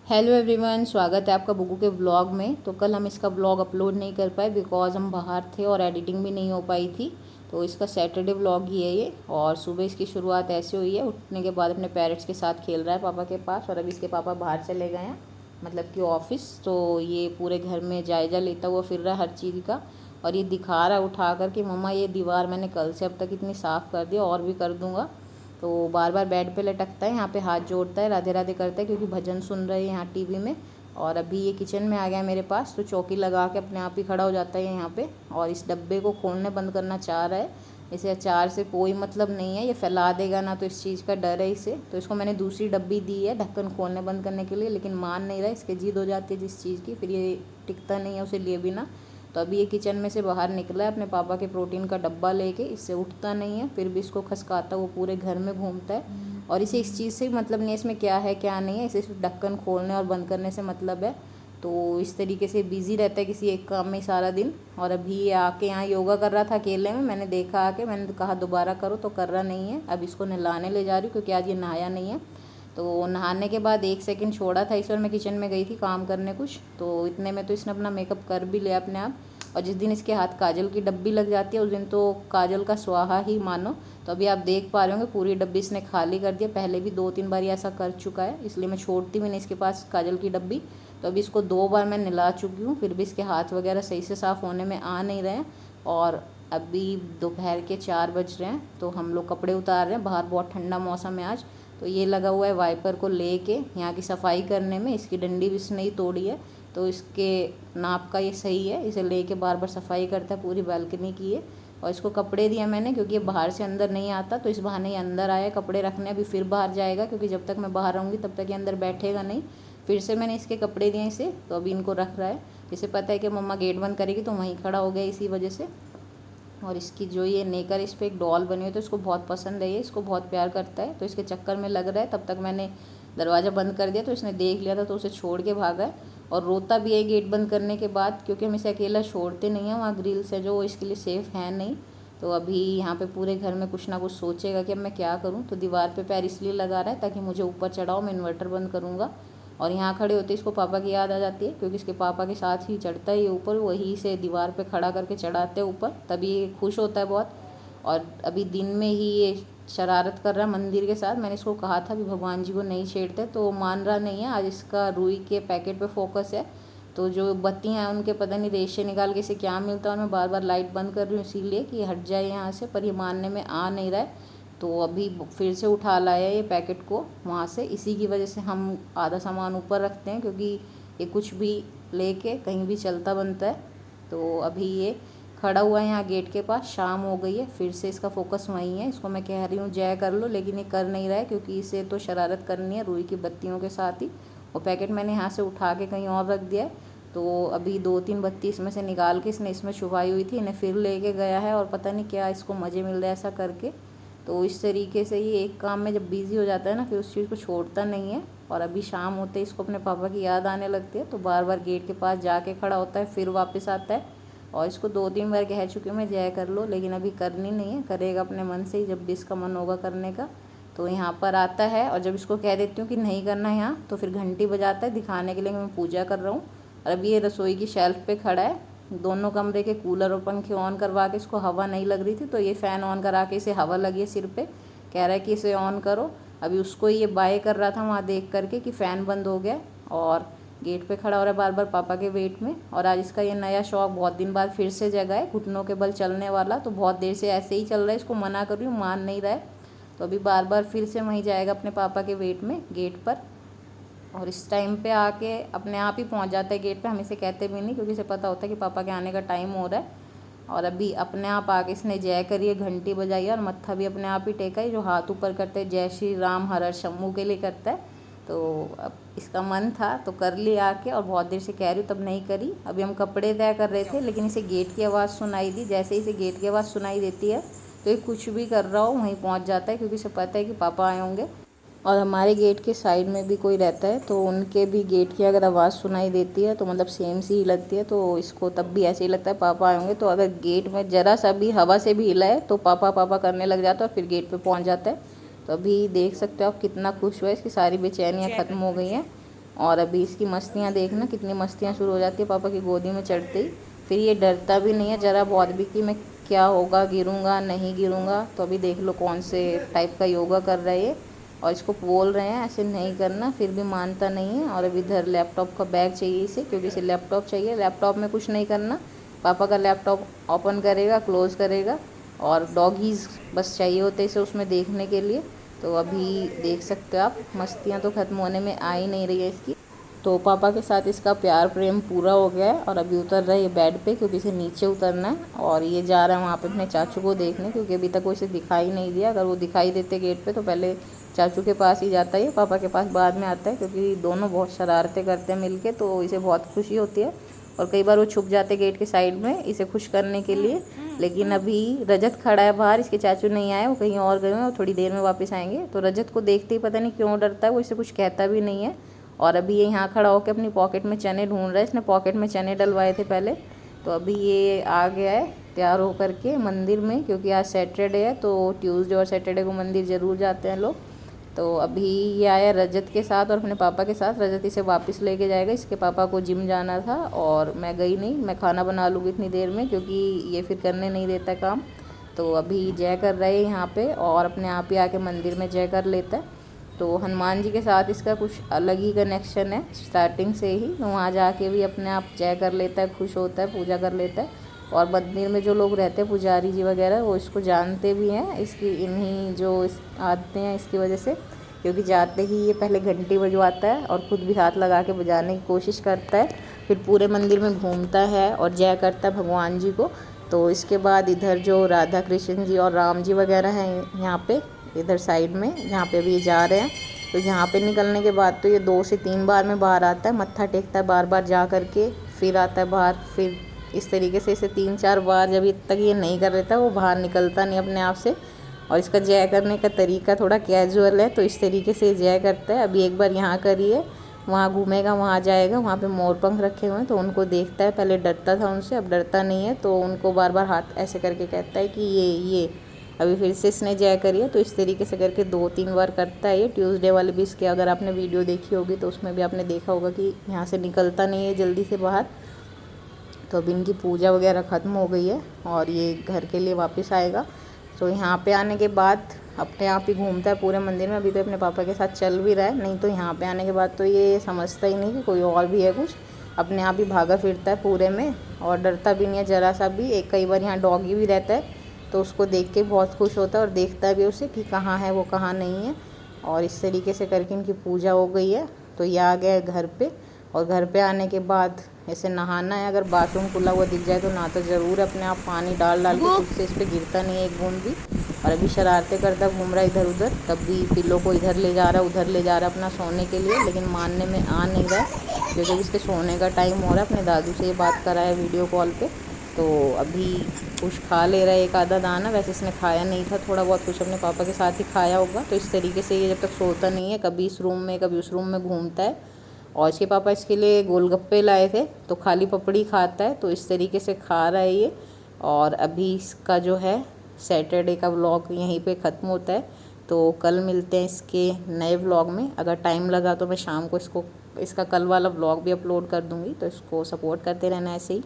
Hello everyone, स्वागत है आपका बुगू के व्लॉग में। तो कल हम इसका व्लॉग अपलोड नहीं कर पाए बिकॉज़ हम बाहर थे और एडिटिंग भी नहीं हो पाई थी। तो इसका सैटरडे व्लॉग ही है ये। और सुबह इसकी शुरुआत ऐसे हुई है, उठने के बाद अपने पेरेंट्स के साथ खेल रहा है पापा के पास। और अभी इसके पापा बाहर चले गए हैं, मतलब कि ऑफिस। तो ये पूरे घर में जायज़ा लेता हुआ फिर रहा है हर चीज़ का। और ये दिखा रहा है उठा कर कि मम्मा ये दीवार मैंने कल से अब तक इतनी साफ़ कर दी और भी कर दूँगा। तो बार बार बेड पे लटकता है, यहाँ पे हाथ जोड़ता है, राधे राधे करता है क्योंकि भजन सुन रहे हैं यहाँ टीवी में। और अभी ये किचन में आ गया मेरे पास, तो चौकी लगा के अपने आप ही खड़ा हो जाता है यहाँ पे। और इस डब्बे को खोलने बंद करना चाह रहा है। इसे अचार से कोई मतलब नहीं है, ये फैला देगा ना, तो इस चीज़ का डर है इसे। तो इसको मैंने दूसरी डब्बी दी है ढक्कन खोलने बंद करने के लिए, लेकिन मान नहीं रहा। इसके जिद हो जाती है जिस चीज़ की, फिर ये टिकता नहीं है उसे लिए बिना। तो अभी ये किचन में से बाहर निकला है अपने पापा के प्रोटीन का डब्बा लेके। इससे उठता नहीं है, फिर भी इसको खसकाता वो पूरे घर में घूमता है। और इसे इस चीज़ से मतलब नहीं है इसमें क्या है क्या नहीं है, इसे सिर्फ ढक्कन खोलने और बंद करने से मतलब है। तो इस तरीके से बिज़ी रहता है किसी एक काम में सारा दिन। और अभी ये आके यहाँ योगा कर रहा था अकेले में, मैंने देखा आके, मैंने कहा दोबारा करो तो कर रहा नहीं है। अब इसको नहलाने ले जा रही हूँ क्योंकि आज ये नहाया नहीं है। तो नहाने के बाद 1 सेकंड छोड़ा था इस बार, मैं किचन में गई थी काम करने कुछ, तो इतने में तो इसने अपना मेकअप कर भी लिया अपने आप। और जिस दिन इसके हाथ काजल की डब्बी लग जाती है उस दिन तो काजल का स्वाहा ही मानो। तो अभी आप देख पा रहे होंगे पूरी डब्बी इसने खाली कर दिया। पहले भी 2-3 बार ऐसा कर चुका है, इसलिए मैं छोड़ती भी नहीं इसके पास काजल की डब्बी। तो अभी इसको 2 बार मैं नहला चुकी हूँ, फिर भी इसके हाथ वगैरह सही से साफ़ होने में आ नहीं रहे हैं। और अभी दोपहर के 4 बज रहे हैं, तो हम लोग कपड़े उतार रहे हैं। बाहर बहुत ठंडा मौसम है आज। तो ये लगा हुआ है वाइपर को लेके यहाँ की सफाई करने में। इसकी डंडी भी इसने ही तोड़ी है, तो इसके नाप का ये सही है। इसे लेके बार बार सफाई करता है पूरी बालकनी की ये। और इसको कपड़े दिए मैंने क्योंकि ये बाहर से अंदर नहीं आता, तो इस बहाने ये अंदर आया कपड़े रखने। अभी फिर बाहर जाएगा क्योंकि जब तक मैं बाहर रहूँगी तब तक ये अंदर बैठेगा नहीं। फिर से मैंने इसके कपड़े दिए इसे, तो अभी इनको रख रहा है। इसे पता है कि मम्मा गेट बंद करेगी तो वहीं खड़ा हो गया इसी वजह से। और इसकी जो ये नेकर इस पर एक डॉल बनी हुई, तो इसको बहुत पसंद है, ये इसको बहुत प्यार करता है। तो इसके चक्कर में लग रहा है। तब तक मैंने दरवाज़ा बंद कर दिया तो इसने देख लिया था, तो उसे छोड़ के भागा है। और रोता भी है गेट बंद करने के बाद, क्योंकि हम इसे अकेला छोड़ते नहीं हैं। वहाँ ग्रिल्स है जो इसके लिए सेफ़ है नहीं। तो अभी यहाँ पे पूरे घर में कुछ ना कुछ सोचेगा कि अब मैं क्या करूँ। तो दीवार पे पैर इसलिए लगा रहा है ताकि मुझे ऊपर चढ़ाओ, मैं इन्वर्टर बंद करूँगा। और यहाँ खड़े होते इसको पापा की याद आ जाती है, क्योंकि इसके पापा के साथ ही चढ़ता है ये ऊपर, वहीं से दीवार पे खड़ा करके चढ़ाते हैं ऊपर, तभी ये खुश होता है बहुत। और अभी दिन में ही ये शरारत कर रहा है मंदिर के साथ। मैंने इसको कहा था भी भगवान जी को नहीं छेड़ते, तो मान रहा नहीं है। आज इसका रुई के पैकेट पे फोकस है। तो जो बत्तियाँ हैं उनके पता नहीं रेशे निकाल के इसे क्या मिलता है, और मैं बार बार लाइट बंद कर रही हूँ इसीलिए कि हट जाए यहाँ से, पर ये मानने में आ नहीं रहा है। तो अभी फिर से उठा लाया ये पैकेट को वहाँ से। इसी की वजह से हम आधा सामान ऊपर रखते हैं, क्योंकि ये कुछ भी लेके कहीं भी चलता बनता है। तो अभी ये खड़ा हुआ है यहाँ गेट के पास। शाम हो गई है, फिर से इसका फोकस वहीं है। इसको मैं कह रही हूँ जय कर लो, लेकिन ये कर नहीं रहा है, क्योंकि इसे तो शरारत करनी है रुई की बत्तियों के साथ ही। और पैकेट मैंने यहाँ से उठा के कहीं और रख दिया है। तो अभी 2-3 बत्ती इसमें से निकाल के इसने इसमें छुपाई हुई थी, इन्हें फिर लेके गया है। और पता नहीं क्या इसको मज़े मिल रहा है ऐसा करके। तो इस तरीके से ये एक काम में जब बिज़ी हो जाता है ना, फिर उस चीज़ को छोड़ता नहीं है। और अभी शाम होते ही इसको अपने पापा की याद आने लगती है, तो बार बार गेट के पास जाके खड़ा होता है, फिर वापस आता है। और इसको 2-3 बार कह चुकी हूँ मैं जय कर लो, लेकिन अभी करनी नहीं है। करेगा अपने मन से ही, जब भी इसका मन होगा करने का। तो यहाँ पर आता है, और जब इसको कह देती हूँ कि नहीं करना है यहाँ, तो फिर घंटी बजाता है दिखाने के लिए कि मैं पूजा कर रहा हूँ। और अभी ये रसोई की शेल्फ़ पे खड़ा है। दोनों कमरे के कूलर और पंखे ऑन करवा के इसको हवा नहीं लग रही थी, तो ये फ़ैन ऑन करा के इसे हवा लगी है सिर पे। कह रहा है कि इसे ऑन करो। अभी उसको ये बाय कर रहा था वहाँ देख करके कि फ़ैन बंद हो गया। और गेट पे खड़ा हो रहा है बार बार पापा के वेट में। और आज इसका ये नया शौक बहुत दिन बाद फिर से जगा है, घुटनों के बल चलने वाला। तो बहुत देर से ऐसे ही चल रहा है, इसको मना कर रही हूँ मान नहीं रहा है। तो अभी बार बार फिर से वहीं जाएगा अपने पापा के वेट में गेट पर। और इस टाइम पे आके अपने आप ही पहुंच जाता है गेट पे, हम इसे कहते भी नहीं, क्योंकि इसे पता होता है कि पापा के आने का टाइम हो रहा है। और अभी अपने आप आके इसने जय करी है, घंटी बजाई है, और मत्था भी अपने आप ही टेका है। जो हाथ ऊपर करते हैं जय श्री राम हर हर शम्भू के लिए करता है। तो अब इसका मन था तो कर लिया आके, और बहुत देर से कह रही हूँ तब नहीं करी। अभी हम कपड़े तय कर रहे थे, लेकिन इसे गेट की आवाज़ सुनाई दी। जैसे ही इसे गेट की आवाज़ सुनाई देती है तो ये कुछ भी कर रहा हो वहीं पहुँच जाता है, क्योंकि इसे पता है कि पापा आए होंगे। और हमारे गेट के साइड में भी कोई रहता है, तो उनके भी गेट की अगर आवाज़ सुनाई देती है तो मतलब सेम सी ही लगती है, तो इसको तब भी ऐसे ही लगता है पापा आए होंगे। तो अगर गेट में ज़रा सा भी हवा से भी हिला है तो पापा पापा करने लग जाता है, और फिर गेट पे पहुंच जाता है। तो अभी देख सकते हो आप कितना खुश हुआ है, इसकी सारी बेचैनियाँ ख़त्म हो गई हैं। और अभी इसकी मस्तियाँ देखना, कितनी मस्तियाँ शुरू हो जाती है पापा की गोदी में चढ़ते ही। फिर ये डरता भी नहीं है ज़रा बहुत भी कि मैं क्या होगा, गिरूँगा नहीं गिरूँगा। तो अभी देख लो कौन से टाइप का योगा कर रहा है ये, और इसको बोल रहे हैं ऐसे नहीं करना, फिर भी मानता नहीं है। और अभी इधर लैपटॉप का बैग चाहिए इसे, क्योंकि इसे लैपटॉप चाहिए। लैपटॉप में कुछ नहीं करना, पापा का लैपटॉप ओपन करेगा क्लोज़ करेगा, और डॉगीज़ बस चाहिए होते इसे उसमें देखने के लिए। तो अभी देख सकते हो आप, मस्तियाँ तो ख़त्म होने में आ ही नहीं रही है इसकी। तो पापा के साथ इसका प्यार प्रेम पूरा हो गया है, और अभी उतर रहा है ये बेड पे, क्योंकि इसे नीचे उतरना है। और ये जा रहा है वहाँ पे अपने चाचू को देखने, क्योंकि अभी तक वो इसे दिखाई नहीं दिया। अगर वो दिखाई देते गेट पे तो पहले चाचू के पास ही जाता है, पापा के पास बाद में आता है, क्योंकि दोनों बहुत शरारतें करते हैं मिलके, तो इसे बहुत खुशी होती है। और कई बार वो छुप जाते गेट के साइड में इसे खुश करने के लिए। लेकिन अभी रजत खड़ा है बाहर, इसके चाचू नहीं आए, वो कहीं और गए हैं, और थोड़ी देर में वापस आएंगे। तो रजत को देखते ही पता नहीं क्यों डरता है, वो इसे कुछ कहता भी नहीं है। और अभी ये यहाँ खड़ा होकर अपनी पॉकेट में चने ढूंढ रहा है, इसने पॉकेट में चने डलवाए थे पहले। तो अभी ये आ गया है तैयार होकर के मंदिर में, क्योंकि आज सैटरडे है, तो ट्यूसडे और सैटरडे को मंदिर ज़रूर जाते हैं लोग। तो अभी ये आया रजत के साथ और अपने पापा के साथ। रजत इसे वापस लेके जाएगा, इसके पापा को जिम जाना था और मैं गई नहीं, मैं खाना बना लूँगी इतनी देर में, क्योंकि ये फिर करने नहीं देता काम। तो अभी जय कर रहे हैं यहाँ पे, और अपने आप ही आके मंदिर में जय कर लेता है। तो हनुमान जी के साथ इसका कुछ अलग ही कनेक्शन है स्टार्टिंग से ही। तो वहाँ जाके भी अपने आप जय कर लेता है, खुश होता है, पूजा कर लेता है। और मंदिर में जो लोग रहते हैं पुजारी जी वगैरह, वो इसको जानते भी हैं, इसकी इन्हीं जो आदतें हैं इसकी वजह से। क्योंकि जाते ही ये पहले घंटी बजवाता है और ख़ुद भी हाथ लगा के बजाने की कोशिश करता है, फिर पूरे मंदिर में घूमता है और जय करता है भगवान जी को। तो इसके बाद इधर जो राधा कृष्ण जी और राम जी वगैरह हैं यहाँ पे, इधर साइड में जहाँ पे भी जा रहे हैं, तो यहाँ पे निकलने के बाद तो ये 2 से 3 बार में बाहर आता है, मत्था टेकता है बार बार जा कर के, फिर आता है बाहर। फिर इस तरीके से इसे 3-4 बार जब तक ये नहीं कर लेता वो बाहर निकलता नहीं अपने आप से। और इसका जय करने का तरीका थोड़ा कैजुअल है, तो इस तरीके से जय करता है। अभी एक बार यहाँ करिए, वहाँ घूमेगा, वहाँ जाएगा, वहाँ पे मोर पंख रखे हुए हैं तो उनको देखता है। पहले डरता था उनसे, अब डरता नहीं है, तो उनको बार बार हाथ ऐसे करके कहता है कि ये। अभी फिर से इसने जय करी है, तो इस तरीके से करके 2-3 बार करता है ये। ट्यूसडे वाले भी इसके अगर आपने वीडियो देखी होगी तो उसमें भी आपने देखा होगा कि यहाँ से निकलता नहीं है जल्दी से बाहर। तो अभी इनकी पूजा वगैरह ख़त्म हो गई है और ये घर के लिए वापस आएगा। तो यहाँ पे आने के बाद अपने आप ही घूमता है पूरे मंदिर में। अभी तो अपने पापा के साथ चल भी रहा है, नहीं तो यहाँ पे आने के बाद तो ये समझता ही नहीं कि कोई और भी है कुछ। अपने आप ही भागा फिरता है पूरे में और डरता भी नहीं है ज़रा सा भी। एक कई बार यहाँ डॉगी भी रहता है तो उसको देख के बहुत खुश होता है और देखता भी उसे कि कहाँ है वो, कहाँ नहीं है। और इस तरीके से करके इनकी पूजा हो गई है। तो ये आ गया है घर पे, और घर पे आने के बाद ऐसे नहाना है। अगर बाथरूम खुला हुआ दिख जाए तो नहाता ज़रूर, अपने आप पानी डाल के खुद से, इस पर गिरता नहीं है एक बूंद भी। और अभी शरारतें करता घूम रहा है इधर उधर, कभी पिल्लो को इधर ले जा रहा है उधर ले जा रहा है अपना सोने के लिए, लेकिन मानने में आ नहीं रहा है, क्योंकि इसके सोने का टाइम हो रहा है। अपने दादू से ये बात करा है वीडियो कॉल पे, तो अभी कुछ खा ले रहा है एक आधा दाना। वैसे इसने खाया नहीं था, थोड़ा बहुत कुछ अपने पापा के साथ ही खाया होगा। तो इस तरीके से ये जब तक सोता नहीं है, कभी इस रूम में कभी उस रूम में घूमता है। और इसके पापा इसके लिए गोलगप्पे लाए थे तो खाली पपड़ी खाता है, तो इस तरीके से खा रहा है ये। और अभी इसका जो है सैटरडे का व्लॉग यहीं पे ख़त्म होता है। तो कल मिलते हैं इसके नए व्लॉग में। अगर टाइम लगा तो मैं शाम को इसका कल वाला व्लॉग भी अपलोड कर दूँगी, तो इसको सपोर्ट करते रहना ऐसे ही।